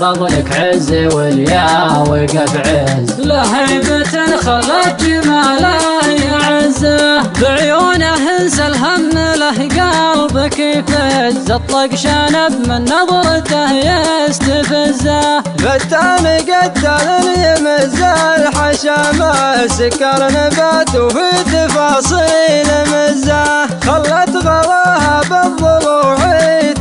قبلك عز واليا وقف عز، له هيبة خلت جماله يعزه، بعيونه انسى الهم له قلبك يفز، اطلق شنب من نظرته يستفزه، فتان قتال يمز الحشامه، سكر نبات وفي تفاصيل مزه، خلت غلاها بالضلوع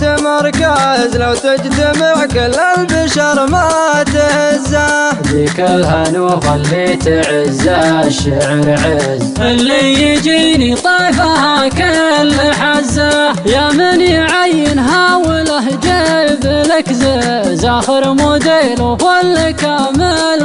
تمركز، لو تجتمع كل البشر ما تهزه، ذيك الهنوف اللي تعزه الشعر عز، اللي يجيني طيفها كل حزه، يا من يعينها وله جيب لك زاخر موديل وفل كامل